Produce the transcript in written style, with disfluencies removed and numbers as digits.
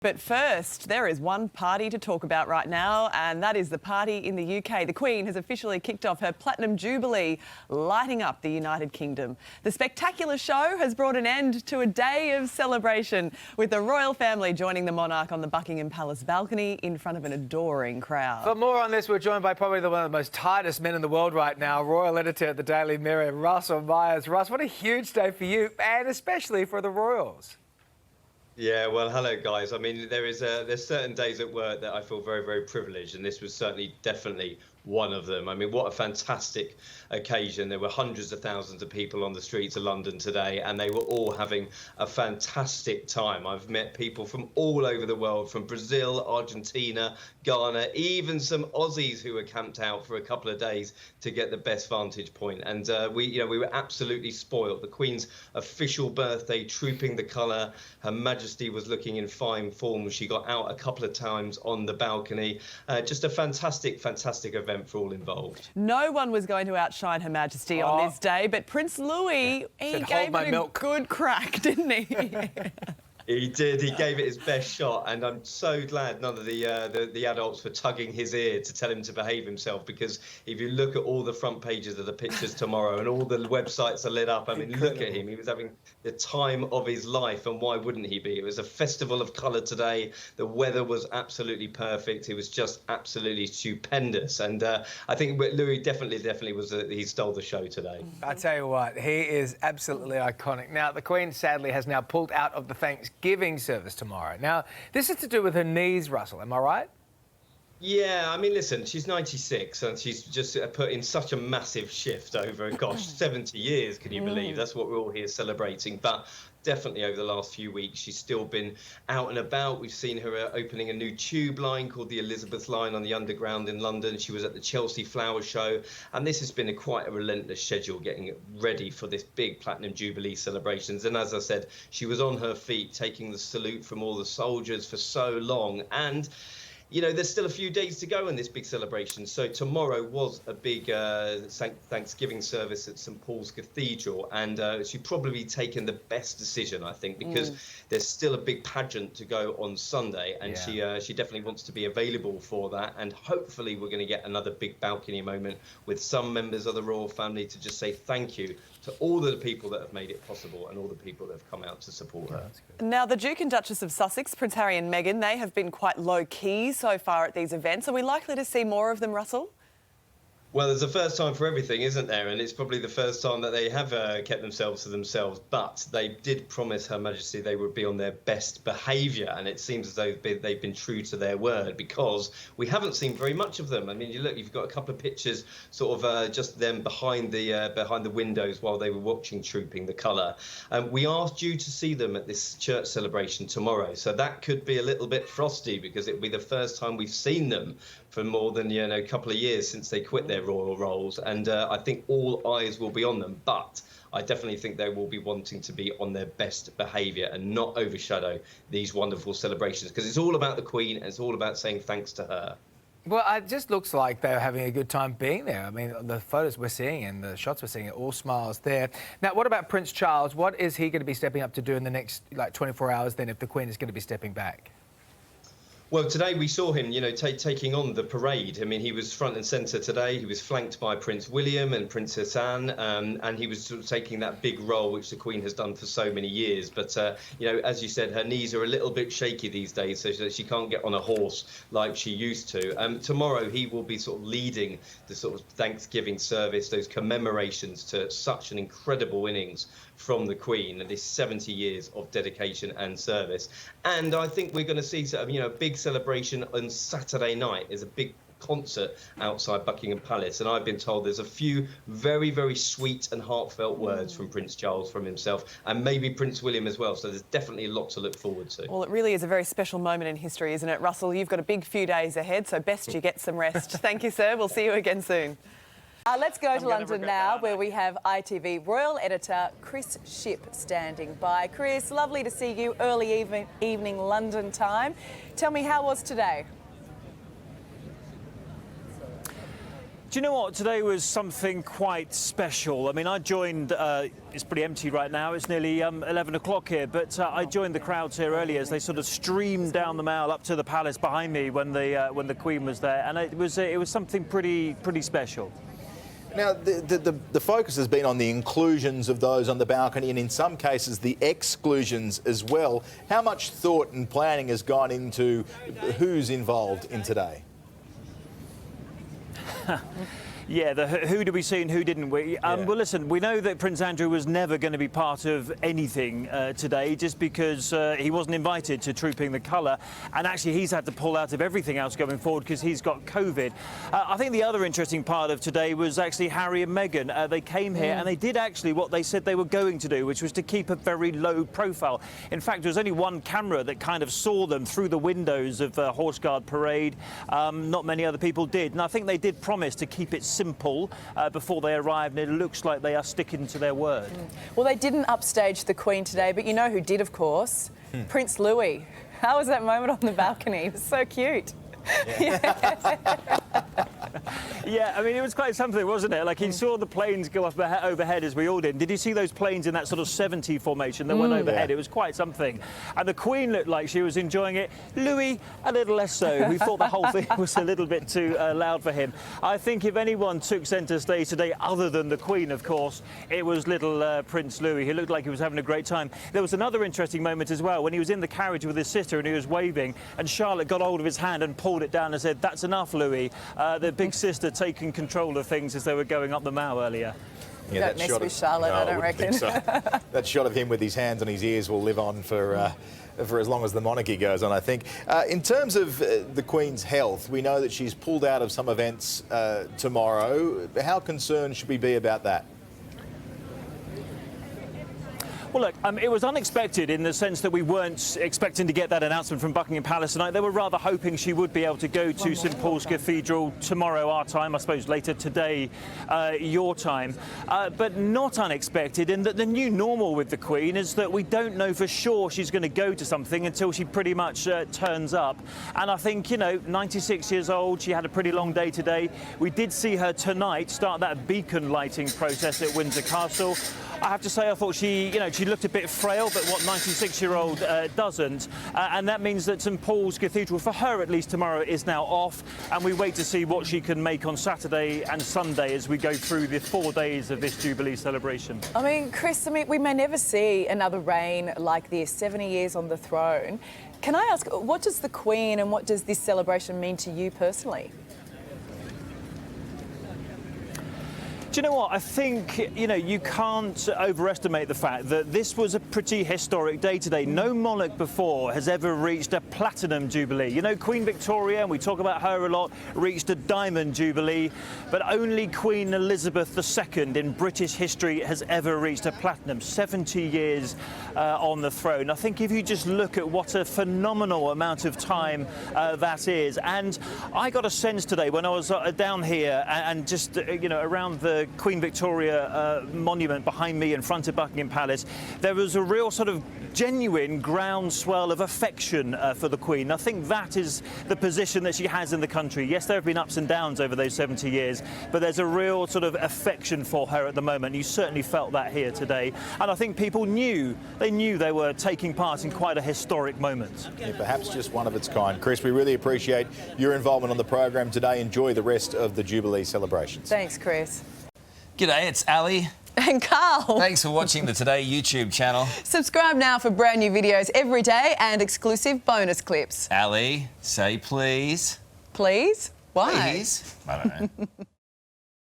But first, there is one party to talk about right now, and that is the party in the UK. The Queen has officially kicked off her Platinum Jubilee, lighting up the United Kingdom. The spectacular show has brought an end to a day of celebration, with the royal family joining the monarch on the Buckingham Palace balcony in front of an adoring crowd. For more on this, we're joined by probably one of the most tightest men in the world right now, royal editor at the Daily Mirror, Russell Myers. Russ, what a huge day for you, and especially for the royals. Yeah, well, hello, guys. I mean, there's certain days at work that I feel very, very privileged, and this was definitely one of them. I mean, what a fantastic occasion. There were hundreds of thousands of people on the streets of London today, and they were all having a fantastic time. I've met people from all over the world, from Brazil, Argentina, Ghana, even some Aussies who were camped out for a couple of days to get the best vantage point. And we were absolutely spoiled. The Queen's official birthday, trooping the colour. Her Majesty was looking in fine form. She got out a couple of times on the balcony. Just a fantastic, fantastic event for all involved. No one was going to outshine Her Majesty on this day, but Prince Louis, he gave it a good crack, didn't he? He did. He gave it his best shot, and I'm so glad none of the adults were tugging his ear to tell him to behave himself. Because if you look at all the front pages of the pictures tomorrow, and all the websites are lit up, I mean, look at him. He was having the time of his life, and why wouldn't he be? It was a festival of colour today. The weather was absolutely perfect. It was just absolutely stupendous, and I think Louis definitely was. He stole the show today. I tell you what, he is absolutely iconic. Now, the Queen sadly has now pulled out of the Thanksgiving service tomorrow. Now, this is to do with her knees, Russell, am I right? Yeah, I mean, listen, she's 96 and she's just put in such a massive shift over, gosh, 70 years, can you believe? That's what we're all here celebrating. But definitely over the last few weeks, she's still been out and about. We've seen her opening a new tube line called the Elizabeth line on the Underground in London. She was at the Chelsea Flower Show. And this has been quite a relentless schedule getting ready for this big Platinum Jubilee celebrations. And as I said, she was on her feet taking the salute from all the soldiers for so long. And you know, there's still a few days to go in this big celebration. So tomorrow was a big Thanksgiving service at St Paul's Cathedral, and she's probably taken the best decision, I think, because there's still a big pageant to go on Sunday, and she definitely wants to be available for that. And hopefully we're going to get another big balcony moment with some members of the royal family to just say thank you to all the people that have made it possible and all the people that have come out to support her. Now, the Duke and Duchess of Sussex, Prince Harry and Meghan, they have been quite low-key so far at these events. Are we likely to see more of them, Russell? Well, there's a first time for everything, isn't there? And it's probably the first time that they have kept themselves to themselves. But they did promise Her Majesty they would be on their best behaviour. And it seems as though they've been true to their word, because we haven't seen very much of them. I mean, you've got a couple of pictures, sort of just them behind the windows while they were watching Trooping the Colour. We are due to see them at this church celebration tomorrow. So that could be a little bit frosty, because it'll be the first time we've seen them for more than a couple of years since they quit their royal roles, and I think all eyes will be on them. But I definitely think they will be wanting to be on their best behaviour and not overshadow these wonderful celebrations, because it's all about the Queen and it's all about saying thanks to her. Well, it just looks like they're having a good time being there. I mean, the photos we're seeing and the shots we're seeing are all smiles there. Now, what about Prince Charles? What is he going to be stepping up to do in the next 24 hours then, if the Queen is going to be stepping back? Well, today we saw him, taking on the parade. I mean, he was front and centre today. He was flanked by Prince William and Princess Anne, and he was sort of taking that big role which the Queen has done for so many years. But, as you said, her knees are a little bit shaky these days, so that she can't get on a horse like she used to. Tomorrow he will be sort of leading the sort of Thanksgiving service, those commemorations to such an incredible innings from the Queen and this 70 years of dedication and service. And I think we're going to see a big celebration on Saturday night. There's a big concert outside Buckingham Palace, and I've been told there's a few very, very sweet and heartfelt words from Prince Charles, from himself, and maybe Prince William as well. So there's definitely a lot to look forward to. Well, it really is a very special moment in history, isn't it, Russell? You've got a big few days ahead, so best you get some rest. Thank you, sir. We'll see you again soon. Let's go to London now, where we have ITV Royal Editor Chris Shipp standing by. Chris, lovely to see you early evening London time. Tell me, how was today? Do you know what? Today was something quite special. I mean, I joined, it's pretty empty right now, it's nearly 11 o'clock here, but I joined the crowds here earlier as they sort of streamed down the Mall up to the palace behind me when the Queen was there, and it was something pretty special. Now, the focus has been on the inclusions of those on the balcony and in some cases the exclusions as well. How much thought and planning has gone into who's involved in today? Yeah, who did we see and who didn't we? Well, listen, we know that Prince Andrew was never going to be part of anything today just because he wasn't invited to Trooping the Colour, and actually he's had to pull out of everything else going forward because he's got COVID. I think the other interesting part of today was actually Harry and Meghan. They came here and they did actually what they said they were going to do, which was to keep a very low profile. In fact, there was only one camera that kind of saw them through the windows of Horse Guard Parade. Not many other people did, and I think they did promise to keep it simple before they arrived, and it looks like they are sticking to their word. Well, they didn't upstage the Queen today, but you know who did, of course? Prince Louis. How was that moment on the balcony? It was so cute. Yeah, I mean, it was quite something, wasn't it? Like, he saw the planes go up overhead, as we all did. Did you see those planes in that sort of 70 formation that went overhead? Yeah. It was quite something. And the Queen looked like she was enjoying it. Louis, a little less so. We thought the whole thing was a little bit too loud for him. I think if anyone took centre stage today, other than the Queen, of course, it was little Prince Louis. He looked like he was having a great time. There was another interesting moment as well, when he was in the carriage with his sister and he was waving, and Charlotte got hold of his hand and pulled it down and said, "That's enough, Louis." The big sister taking control of things as they were going up the Mall earlier. Yeah, don't mess with Charlotte, I don't reckon. So. That shot of him with his hands on his ears will live on for as long as the monarchy goes on, I think. In terms of the Queen's health, we know that she's pulled out of some events tomorrow. How concerned should we be about that? Well, look, it was unexpected in the sense that we weren't expecting to get that announcement from Buckingham Palace tonight. They were rather hoping she would be able to go to St Paul's Cathedral tomorrow, our time, I suppose later today, your time. But not unexpected in that the new normal with the Queen is that we don't know for sure she's going to go to something until she pretty much turns up. And I think, you know, 96 years old, she had a pretty long day today. We did see her tonight start that beacon lighting process at Windsor Castle. I have to say, I thought she looked a bit frail, but what 96-year-old doesn't. And that means that St Paul's Cathedral, for her at least tomorrow, is now off. And we wait to see what she can make on Saturday and Sunday as we go through the 4 days of this Jubilee celebration. I mean, Chris, we may never see another reign like this, 70 years on the throne. Can I ask, what does the Queen and what does this celebration mean to you personally? Do you know what? I think, you can't overestimate the fact that this was a pretty historic day today. No monarch before has ever reached a platinum jubilee. You know, Queen Victoria, and we talk about her a lot, reached a diamond jubilee, but only Queen Elizabeth II in British history has ever reached a platinum. 70 years on the throne. I think if you just look at what a phenomenal amount of time that is, and I got a sense today when I was down here and just, around the Queen Victoria monument behind me in front of Buckingham Palace, there was a real sort of genuine groundswell of affection for the Queen. I think that is the position that she has in the country. Yes, there have been ups and downs over those 70 years, but there's a real sort of affection for her at the moment. You certainly felt that here today. And I think people knew they were taking part in quite a historic moment. Yeah, perhaps just one of its kind. Chris, we really appreciate your involvement on the program today. Enjoy the rest of the Jubilee celebrations. Thanks, Chris. G'day, it's Ali. And Karl. Thanks for watching the Today YouTube channel. Subscribe now for brand new videos every day and exclusive bonus clips. Ali, say please. Please? Why? Please? I don't know.